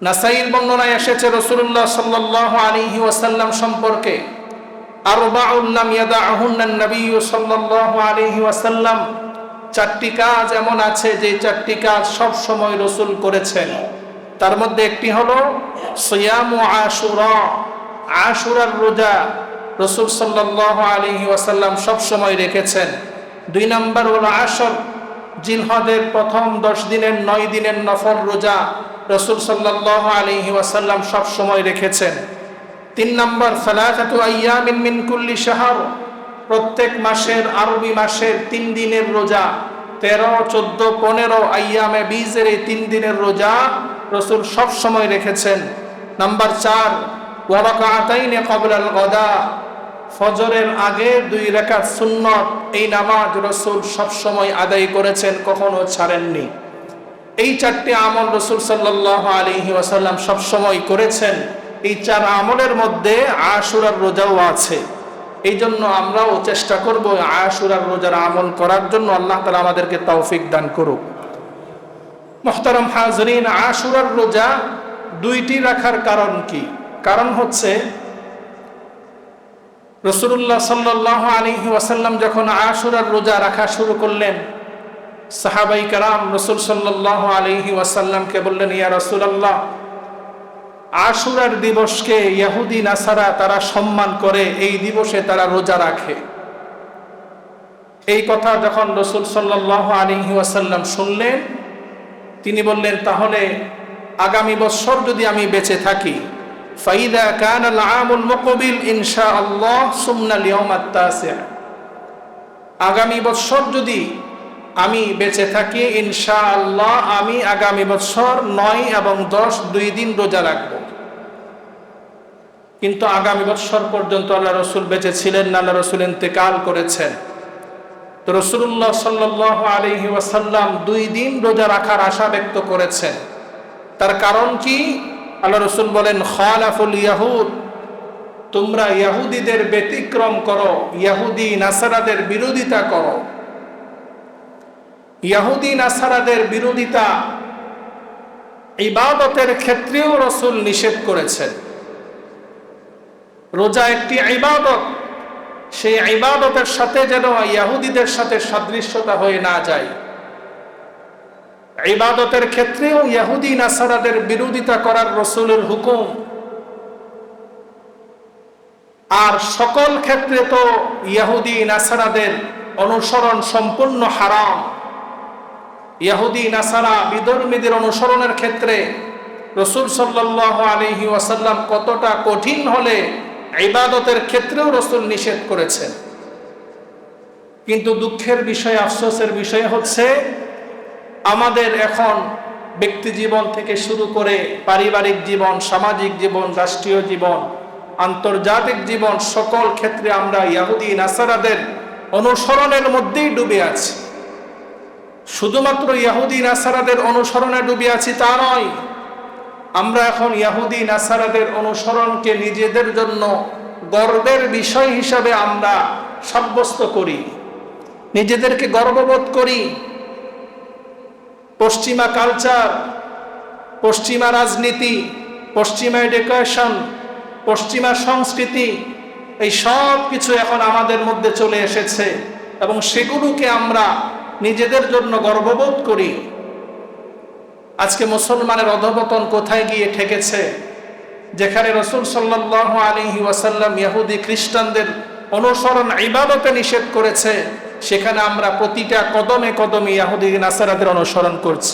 নাসাঈর বর্ণনায় এসেছে রাসূলুল্লাহ সাল্লাল্লাহু আলাইহি ওয়াসাল্লাম সম্পর্কে, আরবাউন লাম ইয়াদাহুন্না নবী সাল্লাল্লাহু আলাইহি ওয়াসাল্লাম, 4টি কাজ এমন আছে যে 4টি কাজ সব সময় রাসূল করেছেন। তার মধ্যে একটি হলো সিয়ামু আশুরা। আশুরার রোজা রাসূল সাল্লাল্লাহু আলাইহি ওয়াসাল্লাম সব সময় রেখেছেন। 2 নম্বর হলো আশর, জিলহজের প্রথম 10 দিনের 9 দিনের নফল রোজা রাসূল সাল্লাল্লাহু আলাইহি ওয়াসাল্লাম সব সময় রেখেছেন। 3 নম্বর সালাসাতু আইয়ামিন মিন কুল্লি শাহর, প্রত্যেক মাসের, আরবি মাসের 3 দিনের রোজা, 13, 14, 15 আইয়ামে বীজের এই 3 দিনের রোজা রাসূল সব সময় রেখেছেন। নাম্বার 4 ওয়া রাকাতাইনি ক্বাবলাল গাদা, ফজরের আগে 2 রাকাত সুন্নত, এই নামাজ রাসূল সব সময় আদায় করেছেন, কখনো ছাড়েননি। এই 4টি আমল রাসূল সাল্লাল্লাহু আলাইহি ওয়াসাল্লাম সব সময় করেছেন। এই 4 আমলের মধ্যে আশুরার রোজাও আছে। এই জন্য আমরাও চেষ্টা করব আশুরার রোজার আমল করার জন্য। আল্লাহ তাআলা আমাদেরকে তৌফিক দান করুক। মুহতারাম হাজিরিন, আশুরার রোজা 2টি রাখার কারণ কি? কারণ হচ্ছে, রাসূলুল্লাহ সাল্লাল্লাহু আলাইহি ওয়াসাল্লাম যখন আশুরার রোজা রাখা শুরু করলেন, সাহাবাই কেরাম রাসূল সাল্লাল্লাহু আলাইহি ওয়াসাল্লামকে বললেন, ইয়া রাসূলুল্লাহ, আশুরার দিবসকে ইহুদি নাসারা তারা সম্মান করে, এই দিবসে তারা রোজা রাখে। এই কথা যখন রাসূল সাল্লাল্লাহু আলাইহি ওয়াসাল্লাম শুনলেন, তিনি বললেন, তাহলে আগামী বছর যদি আমি বেঁচে থাকি, ফাইদা কানা আল-আমুল মুকবিল ইনশাআল্লাহ সুমনা আল-ইয়াওম আত-তাসি', আগামী বছর যদি আমি বেঁচে থাকি ইনশাআল্লাহ আমি আগামী বছর 9 এবং 10 দুই দিন রোজা রাখব। কিন্তু আগামী বছর পর্যন্ত আল্লাহ রসুল বেঁচে ছিলেন না, আল্লাহ রসুল ইন্তেকাল করেছেন। তো রাসূলুল্লাহ সাল্লাল্লাহু আলাইহি ওয়াসাল্লাম 2 দিন রোজা রাখার আশা ব্যক্ত করেছেন। তার কারণ কি? আল্লাহ রসুল বলেন, খালাফুল ইয়াহুদ, তোমরা ইহুদিদের ব্যতিক্রম করো, ইহুদি নাসারাদের বিরোধিতা করো। ইহুদি নাসারাদের বিরোধিতা ইবাদতের ক্ষেত্রেও রাসূল নিষেধ করেছেন। রোজা একটি ইবাদত, সেই ইবাদতের সাথে যেন ইহুদিদের সাথে সাদৃশ্যতা হয়ে না যায়। ইবাদতের ক্ষেত্রেও ইহুদি নাসারাদের বিরোধিতা করার রাসূলের হুকুম, আর সকল ক্ষেত্রে তো ইহুদি নাসারাদের অনুসরণ সম্পূর্ণ হারাম। ইহুদি নাসারা বিধর্মীদের অনুসরণের ক্ষেত্রে রাসূল সাল্লাল্লাহু আলাইহি ওয়াসাল্লাম কতটা কঠিন হলে ইবাদতের ক্ষেত্রেও রাসূল নিষেধ করেছেন। কিন্তু দুঃখের বিষয়, আফসোসের বিষয় হচ্ছে, আমাদের এখন ব্যক্তি জীবন থেকে শুরু করে পারিবারিক জীবন, সামাজিক জীবন, রাষ্ট্রীয় জীবন, আন্তর্জাতিক জীবন, সকল ক্ষেত্রে আমরা ইহুদি নাসারাদের অনুসরণের মধ্যেই ডুবে আছি। শুধুমাত্র ইহুদি নাসারাদের অনুসরণে ডুবে আছি তা নয়, আমরা এখন ইহুদি নাসারাদের অনুসরণকে নিজেদের জন্য গর্বের বিষয় হিসাবে আমরা সাব্যস্ত করি, নিজেদেরকে গর্ববোধ করি। পশ্চিমা কালচার, পশ্চিমা রাজনীতি, পশ্চিমা এডুকেশন, পশ্চিমা সংস্কৃতি, এই সব কিছু এখন আমাদের মধ্যে চলে এসেছে এবং সেগুলোকে আমরা নিজেদের জন্য গর্ববোধ করি। আজকে মুসলমানের অধঃপতন কোথায় গিয়ে ঠেকেছে? যেখানে রাসূল সাল্লাল্লাহু আলাইহি ওয়াসাল্লাম ইহুদি খ্রিস্টানদের অনুসরণ ইবাদতে নিষেধ করেছে, সেখানে আমরা প্রতিটা কদমে কদমে ইহুদি নাসারাদের অনুসরণ করছি।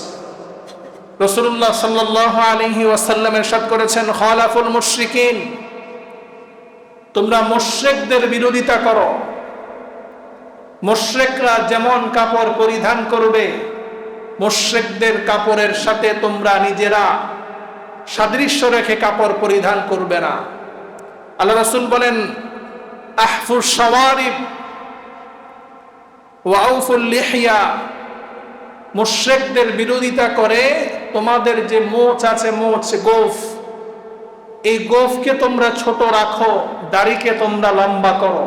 রাসূলুল্লাহ সাল্লাল্লাহু আলাইহি ওয়াসাল্লাম ইরশাদ করেছেন, খালাফুল মুশরিকিন, তোমরা মুশরিকদের বিরোধিতা করো। মুশরিকরা যেমন কাপড় পরিধান করবে, মুশরিকদের কাপড়ের সাথে তোমরা নিজেরা সাদৃশ্য রেখে কাপড় পরিধান করবে না। আল্লাহ রাসূল বলেন, আহফুশ শাওয়ারিব ওয়া আউফুল লিহিয়া, মুশরিকদের বিরোধিতা করে তোমাদের যে মোচ আছে, মোচ গোফ, এই গোফকে তোমরা ছোট রাখো, দাড়িকে তোমরা লম্বা করো।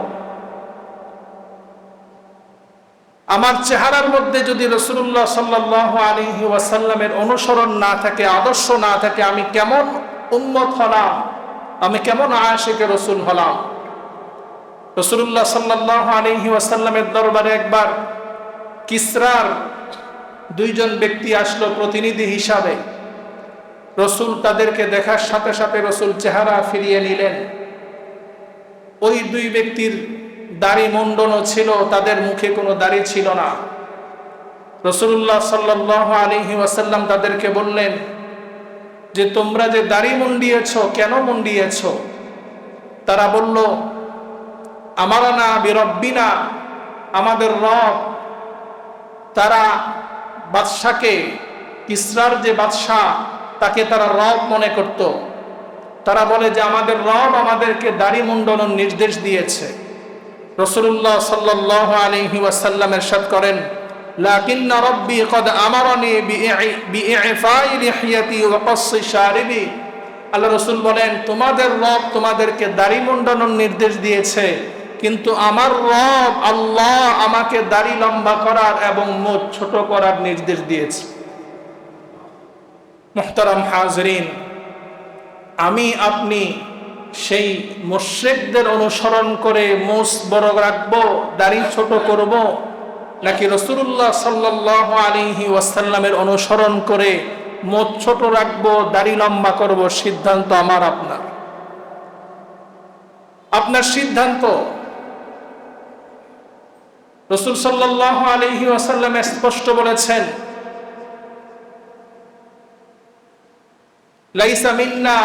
আমার চেহারার মধ্যে যদি রাসূলুল্লাহ সাল্লাল্লাহু আলাইহি ওয়াসাল্লামের অনুসরণ না থাকে, আদর্শ না থাকে, আমি কেমন উম্মত হলাম, আমি কেমন আশিকে রাসূল হলাম? রাসূলুল্লাহ সাল্লাল্লাহু আলাইহি ওয়াসাল্লামের দরবারে একবার কিসরার 2 জন ব্যক্তি আসলো প্রতিনিধি হিসাবে। রাসূল তাদেরকে দেখার সাথে সাথে রাসূল চেহারা ফিরিয়ে নিলেন। ওই 2 ব্যক্তির দাড়ি মুন্ডনও ছিল, তাদের মুখে কোনো দাড়ি ছিল না। রাসূলুল্লাহ সাল্লাল্লাহু আলাইহি ওয়াসাল্লাম তাদেরকে বললেন যে, তোমরা যে দাড়ি মুন্ডিয়েছো, কেন মুন্ডিয়েছো? তারা বলল, আমারানা বিরব্বিনা, আমাদের রব। তারা বাদশাকে, কিসরার যে বাদশাহ, তাকে তারা রব মনে করত। তারা বলে যে আমাদের রব আমাদেরকে দাড়ি মুন্ডনের নির্দেশ দিয়েছে। রাসূলুল্লাহ সাল্লাল্লাহু আলাইহি ওয়াসাল্লাম ইরশাদ করেন, লাকিন্না রাব্বি ক্বাদ আমারানি বিইফাই লিহিয়াতি ওয়া কাসসি শারিবি। আল্লাহ রাসূল বলেন, তোমাদের রব তোমাদেরকে দাড়ি মুন্ডনের নির্দেশ দিয়েছে, কিন্তু আমার রব আল্লাহ আমাকে দাড়ি লম্বা করার এবং মোচ ছোট করার নির্দেশ দিয়েছে। মুহতারাম হাজরিন, আমি আপনি সেই মুশরিকদের অনুসরণ করে মোচ বড় রাখবো, দাড়ি ছোট করব, নাকি রাসূলুল্লাহ সাল্লাল্লাহু আলাইহি ওয়াসাল্লামের অনুসরণ করে মুখ ছোট রাখবো, দাড়ি লম্বা করব, সিদ্ধান্ত আমার আপনার। আপনার সিদ্ধান্ত। রাসূল সাল্লাল্লাহু আলাইহি ওয়াসাল্লাম স্পষ্ট বলেছেন, লাইসা মিন্না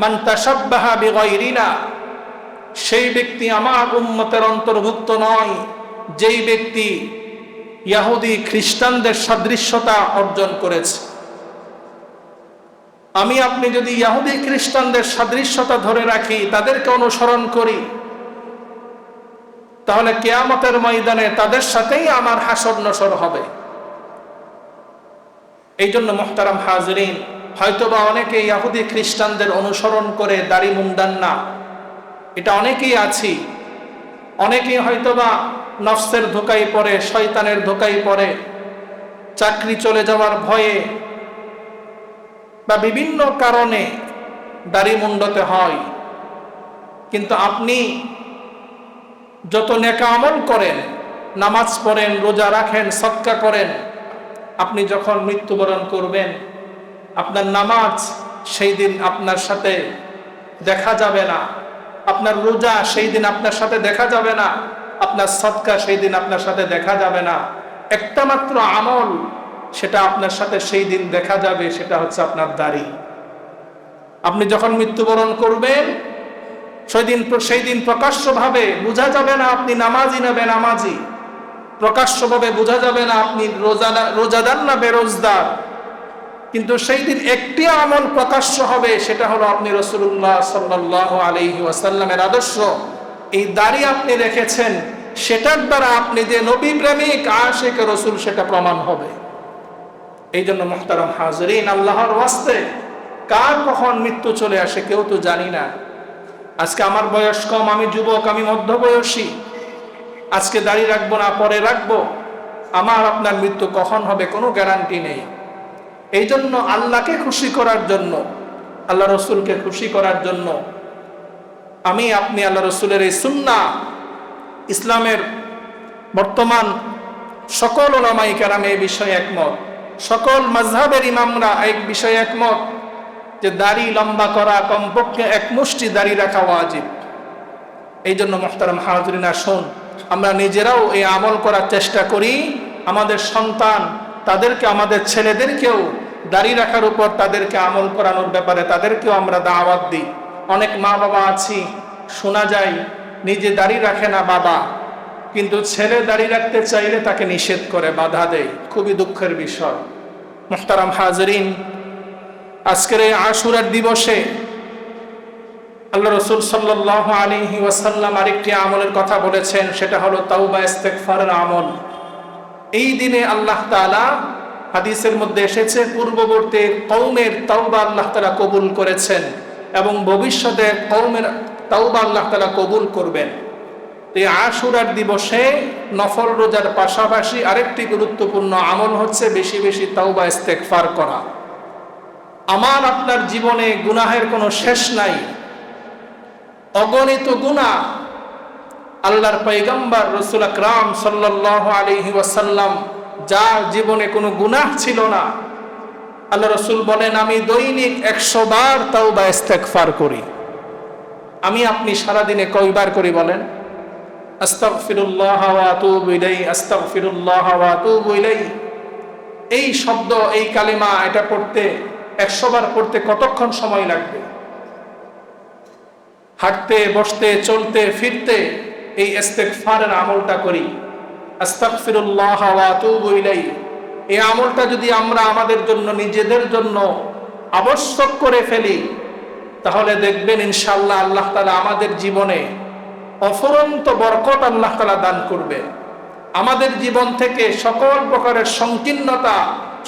মান তাশাব্বাহা বিগাইরিনা, সেই ব্যক্তি আমার উম্মতের অন্তর্ভুক্ত নয় যেই ব্যক্তি ইহুদি খ্রিস্টানদের সাদৃশ্যতা অর্জন করেছে। আমি আপনি যদি ইহুদি খ্রিস্টানদের সাদৃশ্যতা ধরে রাখি, তাদেরকে অনুসরণ করি, তাহলে কিয়ামতের ময়দানে তাদের সাথেই আমার হাসর নসর হবে। এই জন্য মুহতারাম হাজরিন, হয়তোবা অনেকে ইহুদি খ্রিস্টানদের অনুসরণ করে দাড়ি মুন্ডান না, এটা অনেকেই আছি। অনেকেই হয়তোবা নফসের ধোকায় পড়ে, শয়তানের ধোকায় পড়ে, চাকরি চলে যাওয়ার ভয়ে বা বিভিন্ন কারণে দাড়ি মুন্ডতে হয়। কিন্তু আপনি যত নেক আমল করেন, নামাজ পড়েন, রোজা রাখেন, সদকা করেন, আপনি যখন মৃত্যুবরণ করবেন, আপনার নামাজ সেই দিন আপনার সাথে দেখা যাবে না, আপনার রোজা সেই দিন আপনার সাথে দেখা যাবে না, আপনার সদকা সেই দিন আপনার সাথে দেখা যাবে না। একটা মাত্র আমল সেটা আপনার সাথে সেই দিন দেখা যাবে, সেটা হচ্ছে আপনার দাড়ি। আপনি যখন মৃত্যুবরণ করবেন, সেই দিন প্রকাশ্যভাবে বোঝা যাবে না আপনি নামাজি না বেনামাজি, প্রকাশ্যভাবে বোঝা যাবে না আপনি রোজাদার না বেরোজদার, কিন্তু সেই দিন একটি আমল প্রকাশ্য হবে, সেটা হলো আপনি রাসূলুল্লাহ সাল্লাল্লাহু আলাইহি ওয়াসাল্লামের আদর্শ, এই দাড়ি আপনি রেখেছেন, সেটার দ্বারা আপনি যে নবী প্রেমিক আশিক রাসূল সেটা প্রমাণ হবে। এই জন্য মুহতারাম হাজরিন, আল্লাহর ওয়াস্তে কার কখন মৃত্যু চলে আসে কেউ তো জানি না। আজকে আমার বয়স কম, আমি যুবক, আমি মধ্যবয়সী, আজকে দাড়ি রাখবো না পরে রাখবো, আমার আপনার মৃত্যু কখন হবে কোনো গ্যারান্টি নেই। এই জন্য আল্লাহকে খুশি করার জন্য, আল্লাহ রসুলকে খুশি করার জন্য আমি আপনি আল্লাহ রসুলের এই সুন্নাহ, ইসলামের বর্তমান সকল উলামায়ে কেরাম এই বিষয়ে একমত, সকল মাযহাবের ইমামরা এই বিষয়ে একমত যে দাড়ি লম্বা করা, কমপক্ষে এক মুষ্টি দাড়ি রাখা ওয়াজিব। এই জন্য মুহতারাম হাজরিন, আসুন আমরা নিজেরাও এই আমল করার চেষ্টা করি, আমাদের সন্তান, তাদেরকে, আমাদের ছেলেদেরকেও দাড়ি রাখার উপর তাদেরকে আমল করানোর ব্যাপারে তাদেরকেও আমরা দাওয়াত দিই। অনেক মা বাবা আছি, শোনা যায় নিজে দাড়ি রাখে না বাবা, কিন্তু ছেলে দাড়ি রাখতে চাইলে তাকে নিষেধ করে, বাধা দেয়। খুবই দুঃখের বিষয়। মুহতারাম হাজরিন, আজকের এই আশুরার দিবসে আল্লাহ রসুল সাল্লাল্লাহু আলাইহি ওয়াসাল্লাম আরেকটি আমলের কথা বলেছেন, সেটা হলো তাওবা ইস্তেগফারের আমল। এই দিনে আল্লাহ তাআলা, হাদিসের মধ্যে এসেছে, পূর্ববর্তী কওমের তাওবা আল্লাহ তাআলা কবুল করেছেন এবং ভবিষ্যতে কওমের তাওবা আল্লাহ তাআলা কবুল করবেন। এই আশুরার দিবসে নফল রোজার পাশাপাশি আরেকটি গুরুত্বপূর্ণ আমল হচ্ছে বেশি বেশি তাওবা ইস্তেগফার করা। আমার আপনার জীবনে গুনাহের কোনো শেষ নাই, অগণিত গুনাহ। আল্লাহর পয়গম্বর রাসূল আকরাম সাল্লাল্লাহু আলাইহি ওয়াসাল্লাম, যার জীবনে কোনো গুনাহ ছিল না, আল্লাহ রাসূল বলেন, আমি দৈনিক 100 বার তাওবা ইস্তেগফার করি। আমি আপনি সারাদিনে কয়বার করি বলেন? আস্তাগফিরুল্লাহ ওয়া আতুবু ইলাইহি, আস্তাগফিরুল্লাহ ওয়া আতুবু ইলাইহি। এই শব্দ, এই কালিমা, এটা পড়তে 100 বার পড়তে কতক্ষণ সময় লাগবে? হাঁটতে, বসতে, চলতে, ফিরতে এই ইস্তেগফারের আমলটা করি, আস্তাগফিরুল্লাহ ওয়া আতুবু ইলাইহি। এই আমলটা যদি আমরা আমাদের জন্য, নিজেদের জন্য আবশ্যক করে ফেলি, তাহলে দেখবেন ইনশাআল্লাহ আল্লাহ তাআলা আমাদের জীবনে অফুরন্ত বরকত আল্লাহ তাআলা দান করবে। আমাদের জীবন থেকে সকল প্রকারের সংকীর্ণতা,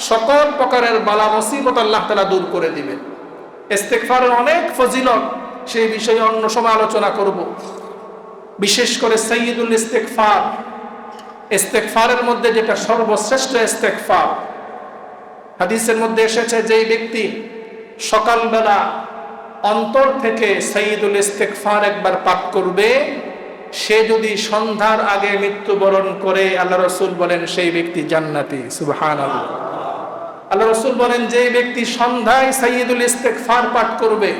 সকল প্রকারের বালা মুসিবত আল্লাহ তাআলা দূর করে দিবেন। ইস্তেগফারের অনেক ফজিলত, সেই বিষয়ে অন্য সময় আলোচনা করব। বিশেষ করে সাইয়্যিদুল ইস্তেগফার, ইস্তেগফারের মধ্যে যেটা সর্বশ্রেষ্ঠ ইস্তেগফার, হাদিসের মধ্যে এসেছে, যেই ব্যক্তি সকালবেলা অন্তর থেকে সাইয়্যিদুল ইস্তেগফার একবার পাঠ করবে, সে যদি সন্ধ্যার আগে মৃত্যুবরণ করে, আল্লাহ রাসূল বলেন সেই ব্যক্তি জান্নাতি। সুবহানাল্লাহ। আল্লাহ রাসূল বলেন যে ব্যক্তি সন্ধ্যায় সাইয়্যিদুল ইস্তিগফার পাঠ করবে,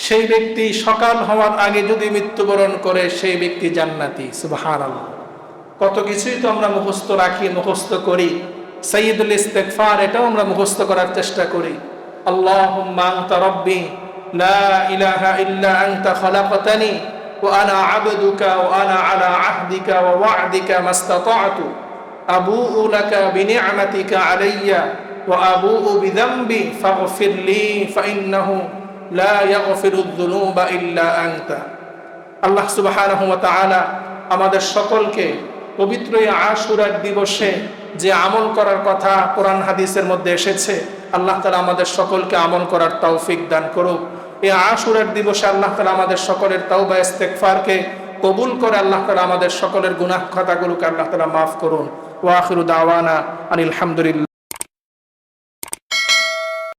সেই ব্যক্তি সকাল হওয়ার আগে যদি মৃত্যুবরণ করে, সেই ব্যক্তি জান্নাতি। সুবহানাল্লাহ। কত কিছুই তো আমরা মুখস্থ রাখি, মুখস্থ করি। সাইয়্যিদুল ইস্তিগফার এটাও আমরা মুখস্থ করার চেষ্টা করি। আল্লাহুম্মা আনতা রাব্বি লা ইলাহা ইল্লা আনতা খালাকতানি ওয়া আনা আবদুকা ওয়া আনা আলা আহদিকা ওয়া ওয়া'দিকা মাস্তাতা'তু আবুউ লাকা বিনি'মাতিকা আলাইয়া ওয়া আবুউ বিযামবি ফাগফির লি ফাইন্নাহু লা ইয়াগফিরুয যুনুবা ইল্লা আনতা। আল্লাহ সুবহানাহু ওয়া তাআলা আমাদের সকলকে পবিত্র এই আশুরার দিবসে যে আমল করার কথা কোরআন হাদিসের মধ্যে এসেছে, আল্লাহ তাআলা আমাদের সকলকে আমল করার তৌফিক দান করুক। এই আশুরার দিবসে আল্লাহ তাআলা আমাদের সকলের তাওবা ইস্তিগফারকে কবুল করে আল্লাহ তাআলা আমাদের সকলের গুনাহ খাতাগুলোকে আল্লাহ তাআলা মাফ করুন। ওয়া আখিরু দাওয়ানা আনিল হামদুলিল্লাহ।